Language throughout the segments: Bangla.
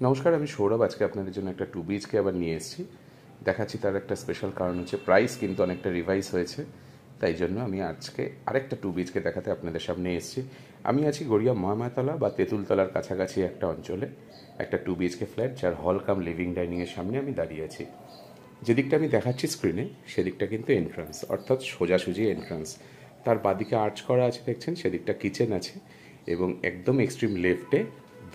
নমস্কার, আমি সৌরভ। আজকে আপনাদের জন্য একটা 2 BHK আবার নিয়ে এসেছি। দেখাচ্ছি তার একটা স্পেশাল কারণ হচ্ছে প্রাইস কিন্তু অনেকটা রিভাইজ হয়েছে, তাই জন্য আমি আজকে আরেকটা 2 BHK দেখাতে আপনাদের সামনে এসেছি। আমি আছি গড়িয়া মহামায়াতলা বা তেঁতুলতলার কাছাকাছি একটা অঞ্চলে, একটা 2 BHK ফ্ল্যাট যার হল কাম লিভিং ডাইনিংয়ের সামনে আমি দাঁড়িয়ে আছি। যেদিকটা আমি দেখাচ্ছি স্ক্রিনে সেদিকটা কিন্তু এন্ট্রান্স, অর্থাৎ সোজাসুজি এন্ট্রান্স। তার বাদিকে আর্চ করা আছে দেখছেন, সেদিকটা কিচেন আছে এবং একদম এক্সট্রিম লেফটে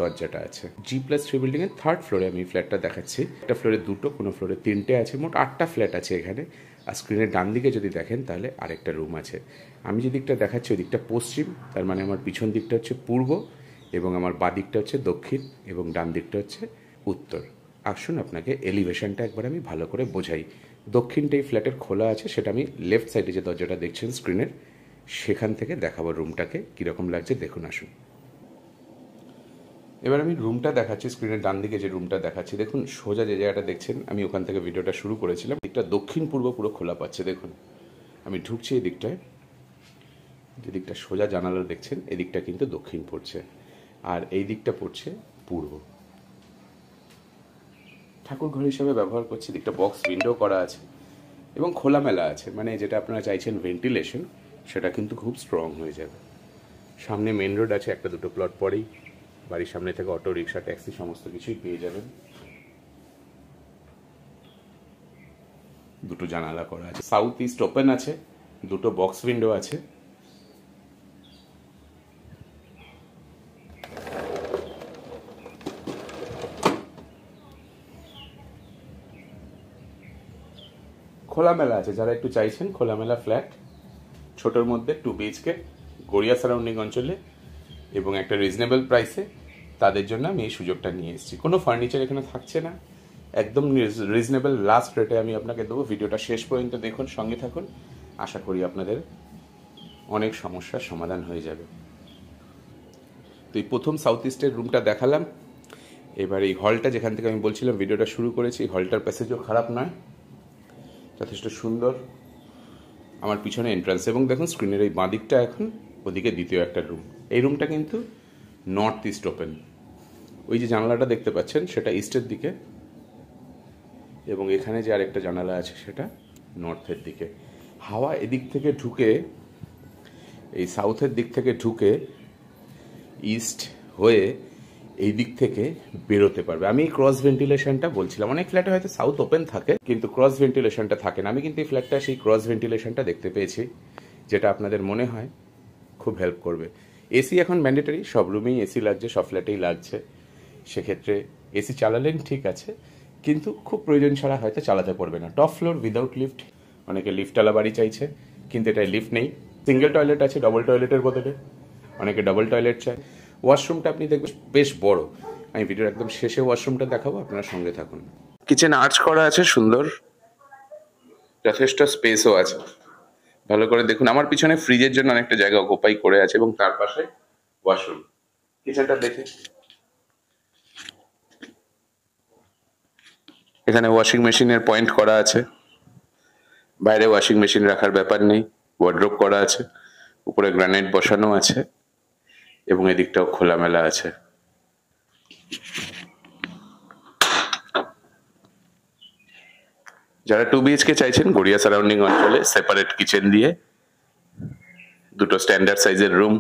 দরজাটা আছে। G+3 বিল্ডিংয়ের 3rd ফ্লোরে আমি ফ্ল্যাটটা দেখাচ্ছি। একটা ফ্লোরে 2টো, কোনো ফ্লোরে 3টে আছে, মোট 8টা ফ্ল্যাট আছে এখানে। আর স্ক্রিনের ডান দিকে যদি দেখেন তাহলে আরেকটা রুম আছে। আমি যে দিকটা দেখাচ্ছি ওই দিকটা পশ্চিম, তার মানে আমার পিছন দিকটা হচ্ছে পূর্ব এবং আমার বাঁ দিকটা হচ্ছে দক্ষিণ এবং ডান দিকটা হচ্ছে উত্তর। আসুন আপনাকে এলিভেশনটা একবার আমি ভালো করে বোঝাই। দক্ষিণটা এই ফ্ল্যাটের খোলা আছে, সেটা আমি লেফট সাইডে যে দরজাটা দেখছেন স্ক্রিনের সেখান থেকে দেখাবো রুমটাকে কীরকম লাগছে, দেখুন আসুন। এবার আমি রুমটা দেখাচ্ছি, স্ক্রিনের ডান দিকে যে রুমটা দেখাচ্ছি দেখুন, সোজা যে জায়গাটা দেখছেন আমি ওখান থেকে ভিডিওটা শুরু করেছিলাম। দিকটা দক্ষিণ পূর্ব পুরো খোলা পাচ্ছে। দেখুন আমি ঢুকছি এই দিকটায়, যে দিকটা সোজা জানালা দেখছেন এদিকটা কিন্তু দক্ষিণ পড়ছে আর এই দিকটা পড়ছে পূর্ব। ঠাকুর ঘর হিসাবে ব্যবহার করছি। দিকটা বক্স উইন্ডো করা আছে এবং খোলামেলা আছে, মানে যেটা আপনারা চাইছেন ভেন্টিলেশন সেটা কিন্তু খুব স্ট্রং হয়ে যাবে। সামনে মেন রোড আছে, একটা দুটো প্লট পরেই বাড়ির সামনে থেকে অটো রিক্সা ট্যাক্সি সমস্ত কিছুই পেয়ে যাবেন। দুটো জানালা করা আছে, সাউথ ইস্ট ওপেন আছে, দুটো বক্স উইন্ডো আছে। খোলামেলা আছে, যারা একটু চাইছেন খোলামেলা ফ্ল্যাট ছোটোর মধ্যে 2 BHK গড়িয়া সারাউন্ডিং অঞ্চলে এবং একটা রিজনেবল প্রাইসে, তাদের জন্য আমি এই সুযোগটা নিয়ে এসেছি। কোনো ফার্নিচার এখানে থাকছে না, একদম রিজনেবল লাস্ট রেটে আমি আপনাকে দেবো। ভিডিওটা শেষ পর্যন্ত দেখুন, সঙ্গে থাকুন, আশা করি আপনাদের অনেক সমস্যার সমাধান হয়ে যাবে। তো এই প্রথম সাউথ ইস্টের রুমটা দেখালাম। এবার এই হলটা যেখান থেকে আমি বলছিলাম ভিডিওটা শুরু করেছি, এই হলটার প্যাসেজও খারাপ নয়, যথেষ্ট সুন্দর। আমার পিছনে এন্ট্রান্স এবং দেখুন স্ক্রিনের এই বাঁ দিকটা এখন ওদিকে দ্বিতীয় একটা রুম। এই রুমটা কিন্তু নর্থ ইস্ট ওপেন। ওই যে জানালাটা দেখতে পাচ্ছেন সেটা ইস্টের দিকে এবং এখানে যে আরেকটা জানালা আছে সেটা নর্থের দিকে। হাওয়া এদিক থেকে ঢুকে, এই সাউথের দিক থেকে ঢুকে ইস্ট হয়ে এই দিক থেকে বেরোতে পারবে। আমি এই ক্রস ভেন্টিলেশনটা বলছিলাম, অনেক ফ্ল্যাটে হয়তো সাউথ ওপেন থাকে কিন্তু ক্রস ভেন্টিলেশনটা থাকে না। আমি কিন্তু এই ফ্ল্যাটটা সেই ক্রস ভেন্টিলেশনটা দেখতে পেয়েছি, যেটা আপনাদের মনে হয় খুব হেল্প করবে। এসি এখন ম্যান্ডেটরি, সব রুমেই এসি লাগছে, সব ফ্ল্যাটেই লাগছে। সেক্ষেত্রে এসি চালালেন ঠিক আছে, কিন্তু খুব প্রয়োজন ছাড়া হয়তো চালাতে পারবে না। টপ ফ্লোর উইদাউট লিফট, অনেকে লিফটওয়ালা বাড়ি চাইছে কিন্তু এটাই লিফট নেই। সিঙ্গেল টয়লেট আছে ডবল টয়লেটের বদলে, অনেকে ডবল টয়লেট চায়। ওয়াশরুমটা আপনি দেখবেন বেশ বড়, আমি ভিডিওর একদম শেষে ওয়াশরুমটা দেখাবো, আপনারা সঙ্গে থাকুন। কিচেন আর্চ করা আছে সুন্দর, যথেষ্ট স্পেসও আছে। ভালো করে দেখুন, আমার পিছনে ফ্রিজের জন্য অনেকটা জায়গা অকুপাই করে আছে এবং তার পাশে ওয়াশরুম। কিচেনটা দেখে এখানে ওয়াশিং মেশিনের পয়েন্ট করা আছে, বাইরে ওয়াশিং মেশিন রাখার ব্যাপার নেই, ওয়ার্ড্রোব করা আছে, উপরে গ্রানাইট বসানো আছে এবং এদিকটাও খোলামেলা আছে। যারা 2 BHK চাইছেন গড়িয়া সারাউন্ডিং অঞ্চলে সেপারেট কিচেন দিয়ে, দুটো স্ট্যান্ডার্ড সাইজের রুম,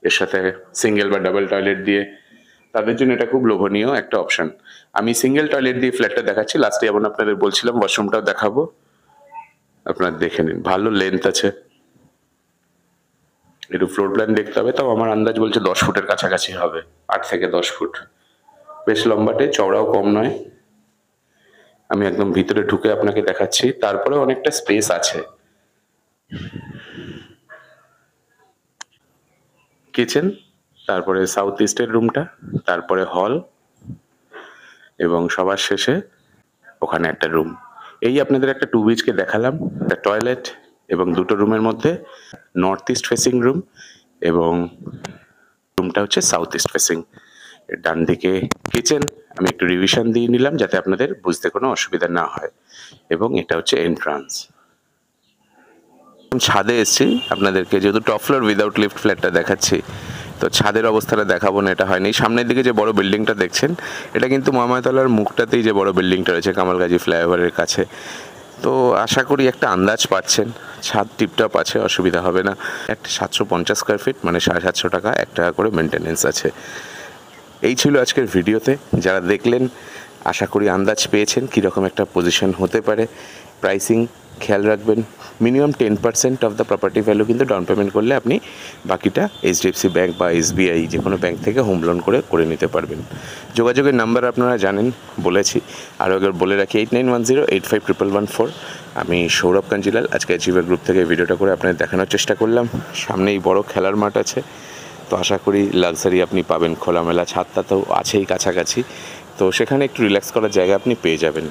এর সাথে সিঙ্গেল বা ডাবল টয়লেট দিয়ে, তাদের জন্য এটা খুব লোভনীয় একটা অপশন। আমি সিঙ্গেল টয়লেট দিয়ে ফ্ল্যাটটা দেখাচ্ছি, লাস্টে যেমন আপনাদের বলছিলাম ওয়াশরুমটাও দেখাবো, আপনারা দেখে নিন। ভালো লেন্থ আছে, একটু ফ্লোর প্ল্যান দেখতে হবে, তাও আমার আন্দাজ বলছে 10 ফুটের কাছাকাছি হবে, 8 থেকে 10 ফুট। বেশ লম্বাটে, চওড়াও কম নয়। আমি একদম ভিতরে ঢুকে আপনাকে দেখাচ্ছি, তারপরে অনেকটা স্পেস আছে। কিচেন, তারপরে সাউথ ইস্টের রুমটা, তারপরে হল এবং সবার শেষে ওখানে একটা রুম। এই আপনাদের একটা 2 BHK দেখালাম, একটা টয়লেট এবং দুটো রুমের মধ্যে নর্থ ইস্ট ফেসিং রুম এবং রুমটা হচ্ছে সাউথ ইস্ট ফেসিং। ডান দিকে কিচেন, আমি একটু রিভিশন দিয়ে নিলাম যাতে আপনাদের বুঝতে কোনো অসুবিধা না হয়, এবং এটা হচ্ছে এন্ট্রান্স। ছাদে এসছি আপনাদেরকে, যেহেতু টপ ফ্লোর উইদাউট লিফট ফ্ল্যাটটা দেখাচ্ছি, তো ছাদের অবস্থাটা দেখাবো না, এটা হয়নি। সামনের দিকে যে বড় বিল্ডিংটা দেখছেন, এটা কিন্তু মহামায়াতলার মুখটাতেই যে বড় বিল্ডিংটা রয়েছে কামালগাজী ফ্লাইওভারের কাছে। তো আশা করি একটা আন্দাজ পাচ্ছেন, ছাদ টিপটপ আছে, অসুবিধা হবে না। একটা 750 স্কোয়ার ফিট মানে 750 টাকা, 1 টাকা করে মেনটেনেন্স আছে। এই ছিল আজকের ভিডিওতে। যারা দেখলেন আশা করি আন্দাজ পেয়েছেন কীরকম একটা পজিশন হতে পারে। প্রাইসিং খেয়াল রাখবেন, minimum 10% of the property value কিন্তু ডাউন পেমেন্ট করলে আপনি বাকিটা এইচডিএফসি ব্যাঙ্ক বা এসবিআই যে কোনো ব্যাঙ্ক থেকে হোম লোন করে নিতে পারবেন। যোগাযোগের নাম্বার আপনারা জানেন, বলেছি, আরও একবার বলে রাখি 8910851114। আমি সৌরভ কাঞ্জিলাল আজকে অ্যাচিভার গ্রুপ থেকে ভিডিওটা করে আপনাদের দেখানোর চেষ্টা করলাম। সামনেই বড় খেলার মাঠ আছে, তো আশা করি লাক্সারি আপনি পাবেন। খোলামেলা ছাদটা তো আছেই কাছাকাছি, তো সেখানে একটু রিল্যাক্স করার জায়গা আপনি পেয়ে যাবেন।